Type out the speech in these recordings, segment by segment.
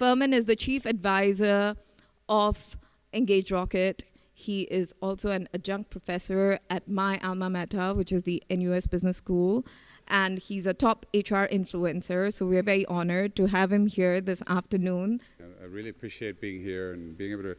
Fermin is the chief advisor of EngageRocket. He is also an adjunct professor at my alma mater, which is the NUS Business School. And he's a top HR influencer, so we're very honored to have him here this afternoon. I really appreciate being here and being able to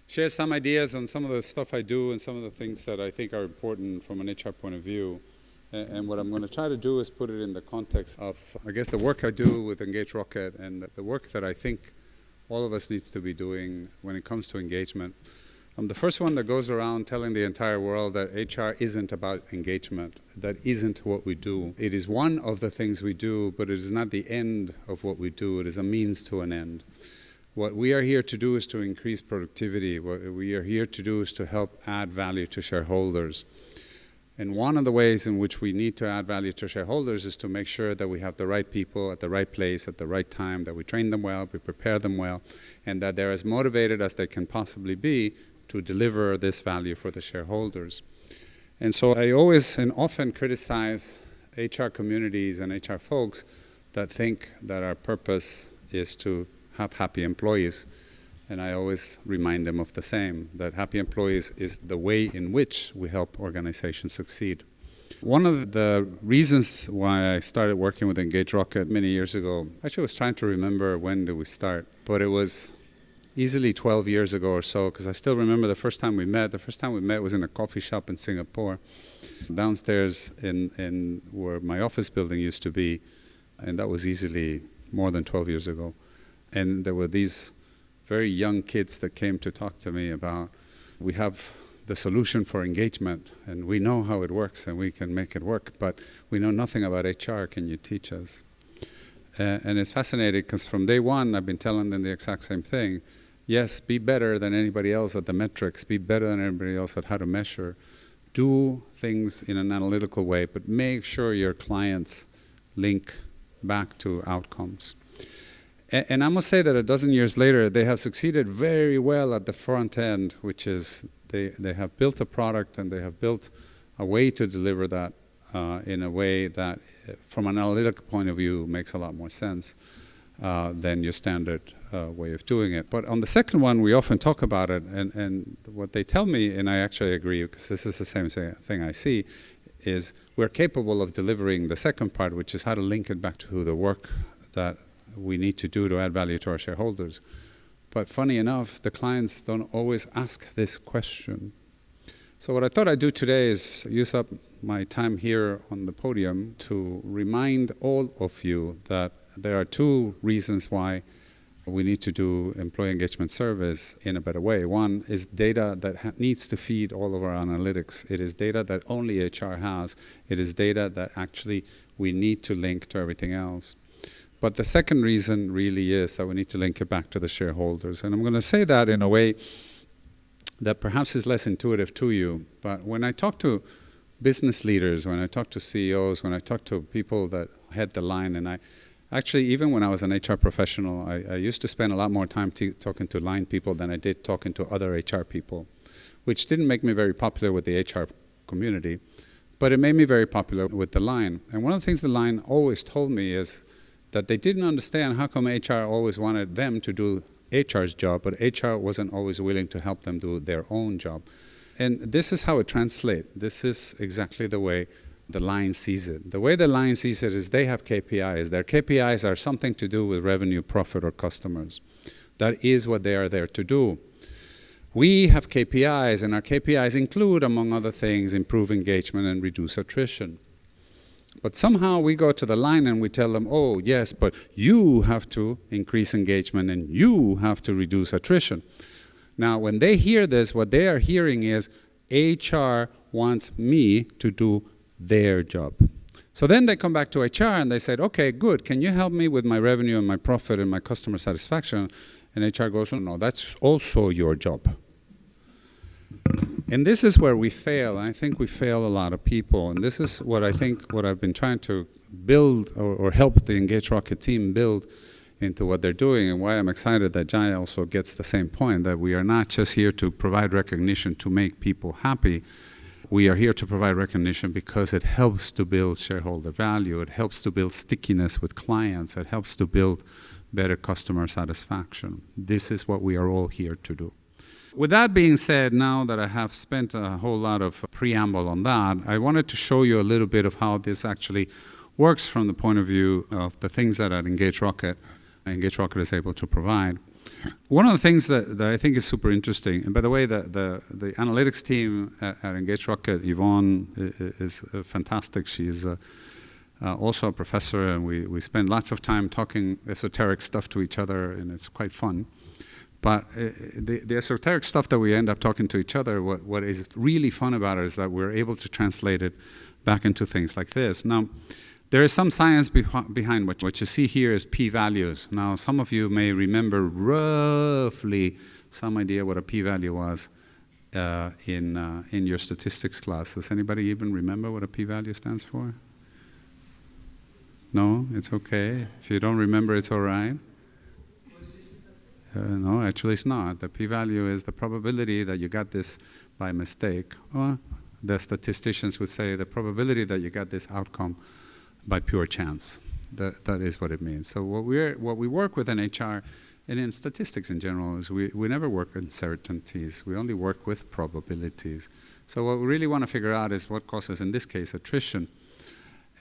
share some ideas on some of the stuff I do and some of the things that I think are important from an HR point of view. And what I'm going to try to do is put it in the context of, I guess, the work I do with EngageRocket and the work that I think all of us needs to be doing when it comes to engagement. I'm the first one that goes around telling the entire world that HR isn't about engagement. That isn't what we do. It is one of the things we do, but it is not the end of what we do. It is a means to an end. What we are here to do is to increase productivity. What we are here to do is to help add value to shareholders. And one of the ways in which we need to add value to shareholders is to make sure that we have the right people at the right place at the right time, that we train them well, we prepare them well, and that they're as motivated as they can possibly be to deliver this value for the shareholders. And so I always and often criticize HR communities and HR folks that think that our purpose is to have happy employees. And I always remind them of the same, that happy employees is the way in which we help organizations succeed. One of the reasons why I started working with EngageRocket many years ago, actually I was trying to remember when did we start, but it was easily 12 years ago or so, because I still remember the first time we met. The first time we met was in a coffee shop in Singapore, downstairs in where my office building used to be, and that was easily more than 12 years ago. And there were these very young kids that came to talk to me about, we have the solution for engagement, and we know how it works, and we can make it work, but we know nothing about HR. Can you teach us? And it's fascinating, because from day one, I've been telling them the exact same thing. Yes, be better than anybody else at the metrics, be better than anybody else at how to measure. Do things in an analytical way, but make sure your clients link back to outcomes. And I must say that a dozen years later, they have succeeded very well at the front end, which is they have built a product and they have built a way to deliver that in a way that, from an analytical point of view, makes a lot more sense than your standard way of doing it. But on the second one, we often talk about it, and what they tell me, and I actually agree, because this is the same thing I see, is we're capable of delivering the second part, which is how to link it back to the work that we need to do to add value to our shareholders. But funny enough, the clients don't always ask this question. So what I thought I'd do today is use up my time here on the podium to remind all of you that there are two reasons why we need to do employee engagement surveys in a better way. One is data that needs to feed all of our analytics. It is data that only HR has. It is data that actually we need to link to everything else. But the second reason really is that we need to link it back to the shareholders. And I'm going to say that in a way that perhaps is less intuitive to you. But when I talk to business leaders, when I talk to CEOs, when I talk to people that head the line, and actually, even when I was an HR professional, I used to spend a lot more time talking to line people than I did talking to other HR people, which didn't make me very popular with the HR community, but it made me very popular with the line. And one of the things the line always told me is that they didn't understand how come HR always wanted them to do HR's job, but HR wasn't always willing to help them do their own job. And this is how it translates. This is exactly the way the line sees it. The way the line sees it is they have KPIs. Their KPIs are something to do with revenue, profit, or customers. That is what they are there to do. We have KPIs, and our KPIs include, among other things, improve engagement and reduce attrition. But somehow we go to the line and we tell them, oh, yes, but you have to increase engagement and you have to reduce attrition. Now, when they hear this, what they are hearing is HR wants me to do their job. So then they come back to HR and they said, okay, good. Can you help me with my revenue and my profit and my customer satisfaction? And HR goes, oh, no, that's also your job. And this is where we fail. I think we fail a lot of people. And this is what I think what I've been trying to build or help the EngageRocket team build into what they're doing, and why I'm excited that Jai also gets the same point, that we are not just here to provide recognition to make people happy. We are here to provide recognition because it helps to build shareholder value. It helps to build stickiness with clients. It helps to build better customer satisfaction. This is what we are all here to do. With that being said, now that I have spent a whole lot of preamble on that, I wanted to show you a little bit of how this actually works from the point of view of the things that at EngageRocket is able to provide. One of the things that I think is super interesting, and by the way, the analytics team at EngageRocket, Yvonne, is fantastic. She's also a professor, and we spend lots of time talking esoteric stuff to each other, and it's quite fun. But the esoteric stuff that we end up talking to each other, what is really fun about it is that we're able to translate it back into things like this. Now, there is some science behind what you see here is p-values. Now, some of you may remember roughly some idea what a p-value was in your statistics class. Does anybody even remember what a p-value stands for? No? It's okay. If you don't remember, it's all right. No, actually it's not. The p-value is the probability that you got this by mistake. Or the statisticians would say the probability that you got this outcome by pure chance. That is what it means. So what we work with in HR and in statistics in general is we never work in certainties. We only work with probabilities. So what we really want to figure out is what causes, in this case, attrition.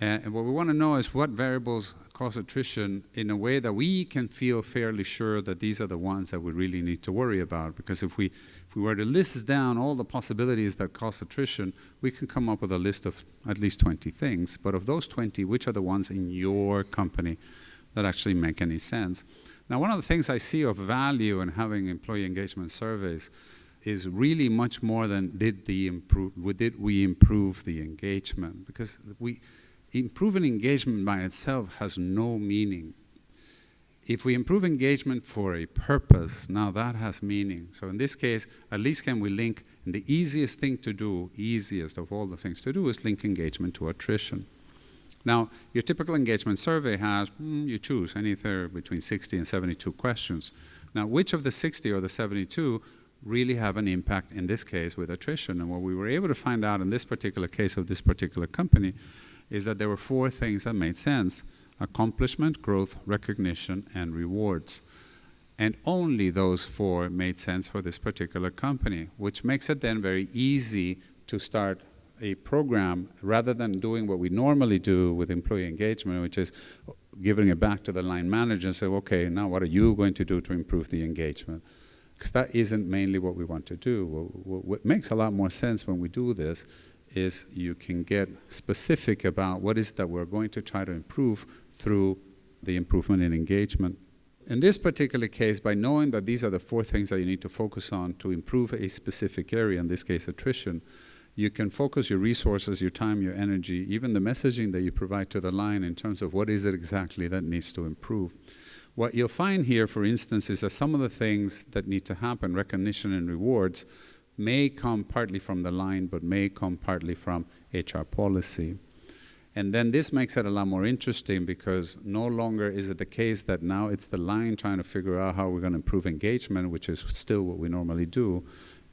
And what we want to know is what variables cause attrition in a way that we can feel fairly sure that these are the ones that we really need to worry about. Because if we were to list down all the possibilities that cause attrition, we can come up with a list of at least 20 things. But of those 20, which are the ones in your company that actually make any sense? Now, one of the things I see of value in having employee engagement surveys is really much more than did we improve the engagement? Because improving engagement by itself has no meaning. If we improve engagement for a purpose, now that has meaning. So in this case, at least can we link, and the easiest thing to do, easiest of all the things to do, is link engagement to attrition. Now, your typical engagement survey has, you choose anything between 60 and 72 questions. Now, which of the 60 or the 72 really have an impact in this case with attrition? And what we were able to find out in this particular case of this particular company is that there were 4 things that made sense: accomplishment, growth, recognition, and rewards. And only those 4 made sense for this particular company, which makes it then very easy to start a program rather than doing what we normally do with employee engagement, which is giving it back to the line manager and say, okay, now what are you going to do to improve the engagement? Because that isn't mainly what we want to do. What makes a lot more sense when we do this is you can get specific about what is that we're going to try to improve through the improvement in engagement. In this particular case, by knowing that these are the 4 things that you need to focus on to improve a specific area, in this case attrition, you can focus your resources, your time, your energy, even the messaging that you provide to the line in terms of what is it exactly that needs to improve. What you'll find here, for instance, is that some of the things that need to happen, recognition and rewards, may come partly from the line, but may come partly from HR policy. And then this makes it a lot more interesting because no longer is it the case that now it's the line trying to figure out how we're going to improve engagement, which is still what we normally do.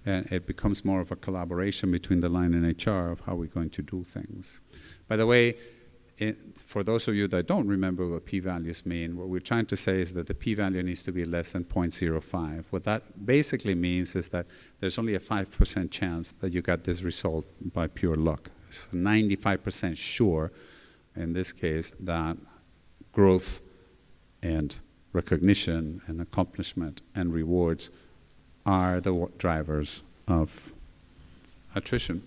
And it becomes more of a collaboration between the line and HR of how we're going to do things. By the way, for those of you that don't remember what p-values mean, what we're trying to say is that the p-value needs to be less than 0.05. What that basically means is that there's only a 5% chance that you got this result by pure luck. So 95% sure, in this case, that growth and recognition and accomplishment and rewards are the drivers of attrition.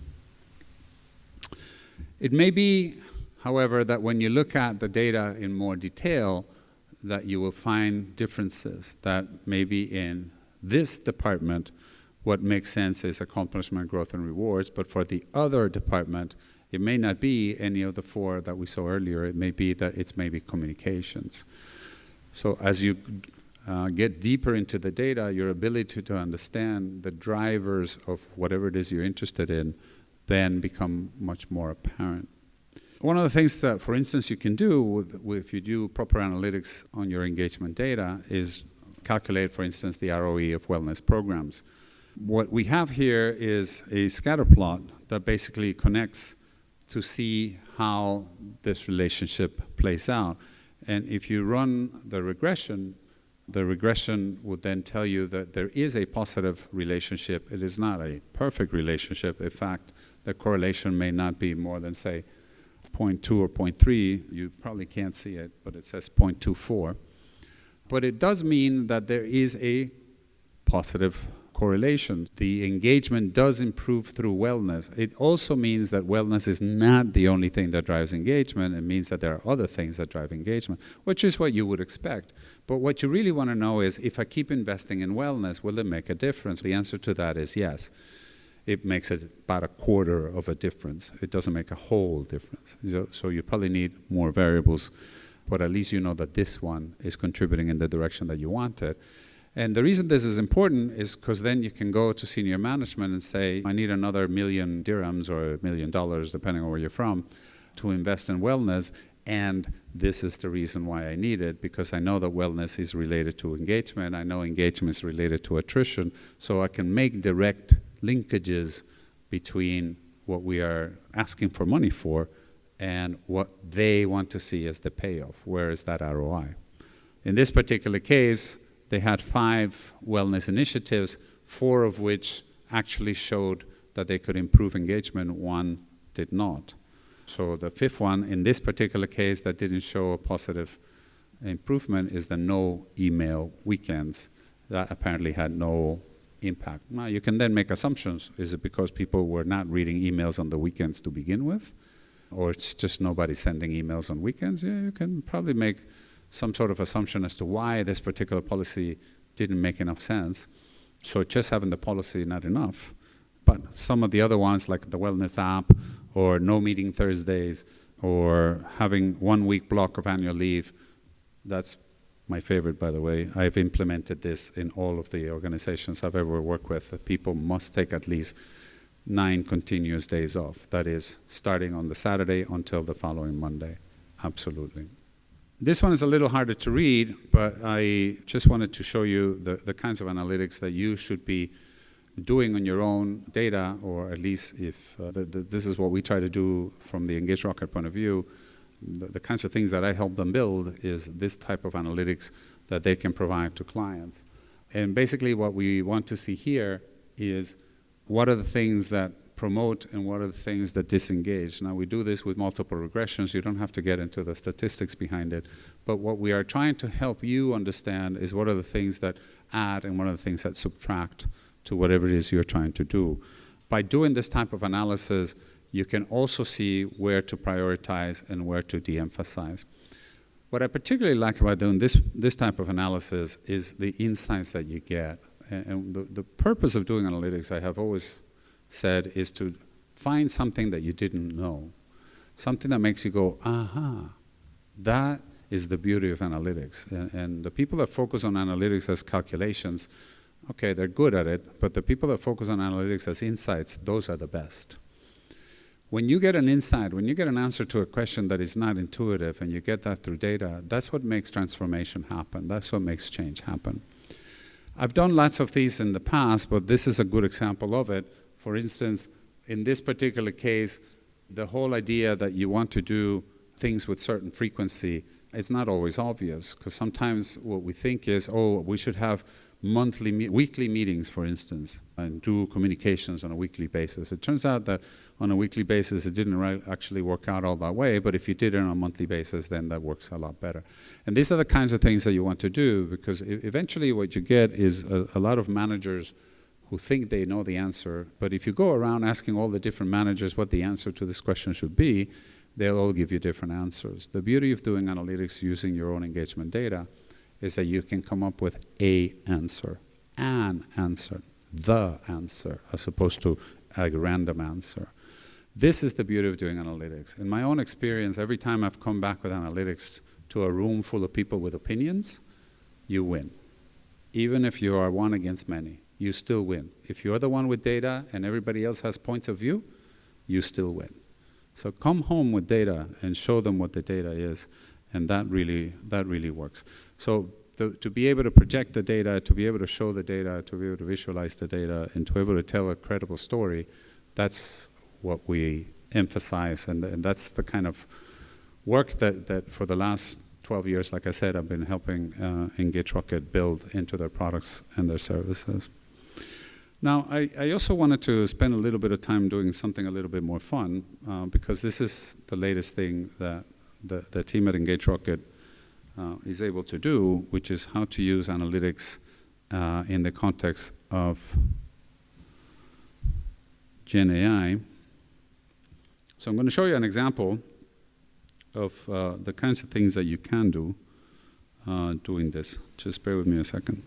It may be, however, that when you look at the data in more detail, that you will find differences, that maybe in this department, what makes sense is accomplishment, growth, and rewards, but for the other department, it may not be any of the 4 that we saw earlier. It may be that it's maybe communications. So as you get deeper into the data, your ability to understand the drivers of whatever it is you're interested in then become much more apparent. One of the things that, for instance, you can do if you do proper analytics on your engagement data is calculate, for instance, the ROE of wellness programs. What we have here is a scatter plot that basically connects to see how this relationship plays out. And if you run the regression, The regression would then tell you that there is a positive relationship. It is not a perfect relationship. In fact, the correlation may not be more than, say, 0.2 or 0.3. You probably can't see it, but it says 0.24. But it does mean that there is a positive correlation. The engagement does improve through wellness. It also means that wellness is not the only thing that drives engagement. It means that there are other things that drive engagement, which is what you would expect. But what you really want to know is, if I keep investing in wellness, will it make a difference? The answer to that is yes. It makes about a quarter of a difference. It doesn't make a whole difference. So you probably need more variables, but at least you know that this one is contributing in the direction that you want it. And the reason this is important is because then you can go to senior management and say, I need another $1 million dirhams or $1 million, depending on where you're from, to invest in wellness. And this is the reason why I need it, because I know that wellness is related to engagement. I know engagement is related to attrition. So I can make direct linkages between what we are asking for money for and what they want to see as the payoff. Where is that ROI? In this particular case, they had 5 wellness initiatives, 4 of which actually showed that they could improve engagement. 1 did not. So the 5th one, in this particular case, that didn't show a positive improvement is the no email weekends. That apparently had no impact. Now, you can then make assumptions. Is it because people were not reading emails on the weekends to begin with? Or it's just nobody sending emails on weekends? Yeah, you can probably make some sort of assumption as to why this particular policy didn't make enough sense. So just having the policy, not enough. But some of the other ones, like the wellness app, or no meeting Thursdays, or having 1 week block of annual leave, that's my favorite, by the way. I've implemented this in all of the organizations I've ever worked with. That people must take at least 9 continuous days off. That is, starting on the Saturday until the following Monday. Absolutely. This one is a little harder to read, but I just wanted to show you the kinds of analytics that you should be doing on your own data, or at least if this is what we try to do from the EngageRocket point of view. The kinds of things that I help them build is this type of analytics that they can provide to clients. And basically what we want to see here is what are the things that promote and what are the things that disengage. Now, we do this with multiple regressions. You don't have to get into the statistics behind it. But what we are trying to help you understand is what are the things that add and what are the things that subtract to whatever it is you're trying to do. By doing this type of analysis, you can also see where to prioritize and where to de-emphasize. What I particularly like about doing this type of analysis is the insights that you get. And the purpose of doing analytics, I have always said, is to find something that you didn't know. Something that makes you go, aha. That is the beauty of analytics. And the people that focus on analytics as calculations, okay, they're good at it, but the people that focus on analytics as insights, those are the best. When you get an insight, when you get an answer to a question that is not intuitive and you get that through data, that's what makes transformation happen. That's what makes change happen. I've done lots of these in the past, but this is a good example of it. For instance, in this particular case, the whole idea that you want to do things with certain frequency, it's not always obvious, because sometimes what we think is, oh, we should have weekly meetings, for instance, and do communications on a weekly basis. It turns out that on a weekly basis, it didn't actually work out all that way, but if you did it on a monthly basis, then that works a lot better. And these are the kinds of things that you want to do, because eventually what you get is a lot of managers who think they know the answer, but if you go around asking all the different managers what the answer to this question should be, they'll all give you different answers. The beauty of doing analytics using your own engagement data is that you can come up with an answer, the answer, as opposed to a random answer. This is the beauty of doing analytics. In my own experience, every time I've come back with analytics to a room full of people with opinions, you win. Even if you are one against many, you still win. If you're the one with data and everybody else has points of view, you still win. So come home with data and show them what the data is, and that really works. So to be able to project the data, to be able to show the data, to be able to visualize the data, and to be able to tell a credible story, that's what we emphasize, and that's the kind of work that for the last 12 years, like I said, I've been helping EngageRocket build into their products and their services. Now, I also wanted to spend a little bit of time doing something a little bit more fun, because this is the latest thing that the team at EngageRocket is able to do, which is how to use analytics in the context of Gen AI. So I'm going to show you an example of the kinds of things that you can do doing this. Just bear with me a second.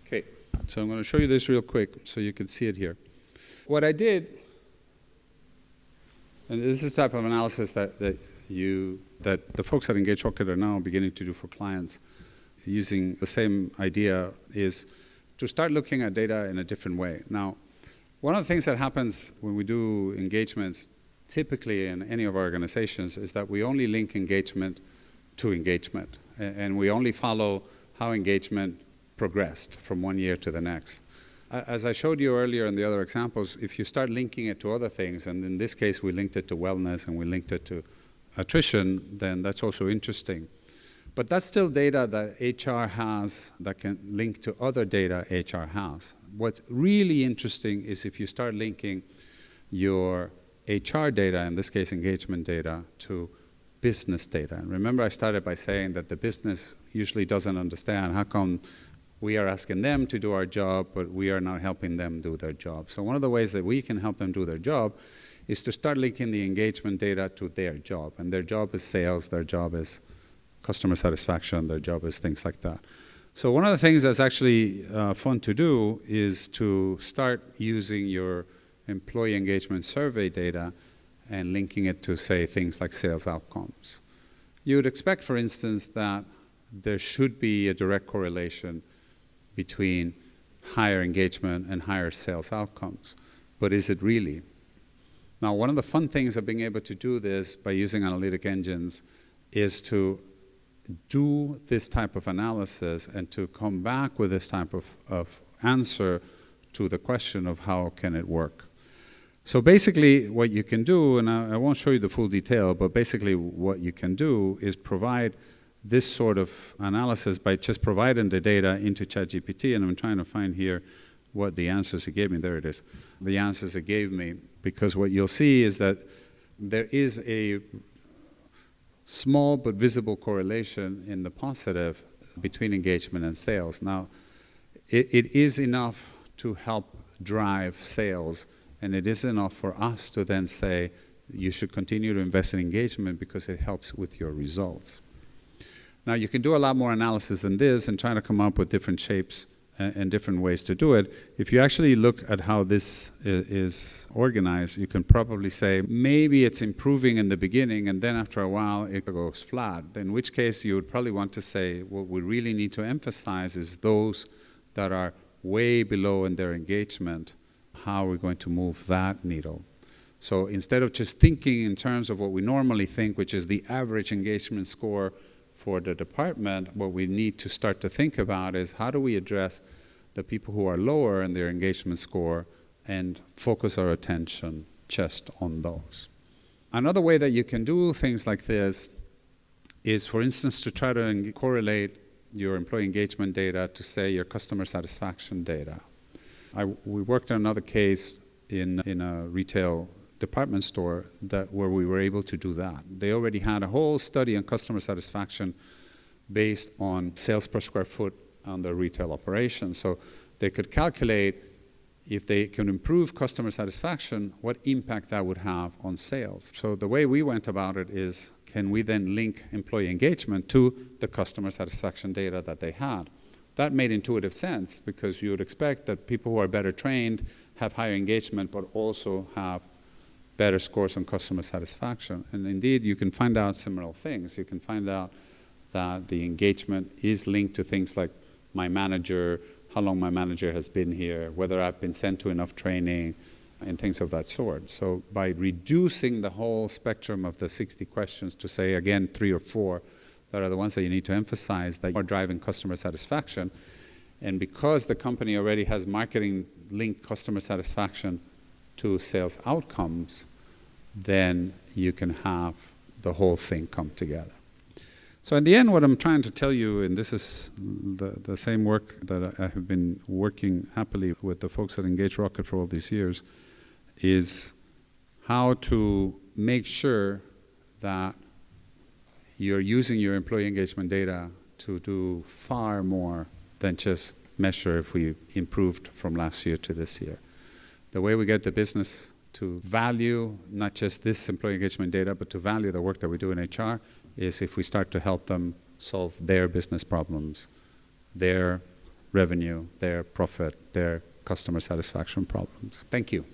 Okay, so I'm going to show you this real quick so you can see it here. What I did, and this is the type of analysis that the folks at EngageRocket are now beginning to do for clients using the same idea, is to start looking at data in a different way. Now, one of the things that happens when we do engagements, typically in any of our organizations, is that we only link engagement to engagement, and we only follow how engagement progressed from one year to the next. As I showed you earlier in the other examples, if you start linking it to other things, and in this case we linked it to wellness and we linked it to attrition, then that's also interesting. But that's still data that HR has that can link to other data HR has. What's really interesting is if you start linking your HR data, in this case engagement data, to business data. And remember I started by saying that the business usually doesn't understand how come we are asking them to do our job, but we are not helping them do their job. So one of the ways that we can help them do their job is to start linking the engagement data to their job. And their job is sales, their job is customer satisfaction, their job is things like that. So one of the things that's actually fun to do is to start using your employee engagement survey data and linking it to, say, things like sales outcomes. You would expect, for instance, that there should be a direct correlation between higher engagement and higher sales outcomes. But is it really? Now, one of the fun things of being able to do this by using analytic engines is to do this type of analysis and to come back with this type of answer to the question of how can it work. So basically what you can do, and I won't show you the full detail, but basically what you can do is provide this sort of analysis by just providing the data into ChatGPT, and I'm trying to find here what the answers it gave me. There it is. The answers it gave me, because what you'll see is that there is a small but visible correlation in the positive between engagement and sales. Now, it is enough to help drive sales, and it is enough for us to then say you should continue to invest in engagement because it helps with your results. Now, you can do a lot more analysis than this and try to come up with different shapes and different ways to do it. If you actually look at how this is organized, you can probably say maybe it's improving in the beginning and then after a while it goes flat, in which case you would probably want to say what we really need to emphasize is those that are way below in their engagement. How are we going to move that needle? So instead of just thinking in terms of what we normally think, which is the average engagement score for the department, what we need to start to think about is how do we address the people who are lower in their engagement score and focus our attention just on those. Another way that you can do things like this is, for instance, to try to correlate your employee engagement data to, say, your customer satisfaction data. We worked on another case in a retail department store where we were able to do that. They already had a whole study on customer satisfaction based on sales per square foot on their retail operation. So they could calculate if they can improve customer satisfaction, what impact that would have on sales. So the way we went about it is, can we then link employee engagement to the customer satisfaction data that they had? That made intuitive sense because you would expect that people who are better trained have higher engagement but also have better scores on customer satisfaction. And indeed, you can find out similar things. You can find out that the engagement is linked to things like my manager, how long my manager has been here, whether I've been sent to enough training, and things of that sort. So by reducing the whole spectrum of the 60 questions to say, again, 3 or 4, that are the ones that you need to emphasize that are driving customer satisfaction. And because the company already has marketing linked customer satisfaction to sales outcomes, then you can have the whole thing come together. So in the end, what I'm trying to tell you, and this is the same work that I have been working happily with the folks at EngageRocket for all these years, is how to make sure that you're using your employee engagement data to do far more than just measure if we improved from last year to this year. The way we get the business to value not just this employee engagement data, but to value the work that we do in HR is if we start to help them solve their business problems, their revenue, their profit, their customer satisfaction problems. Thank you.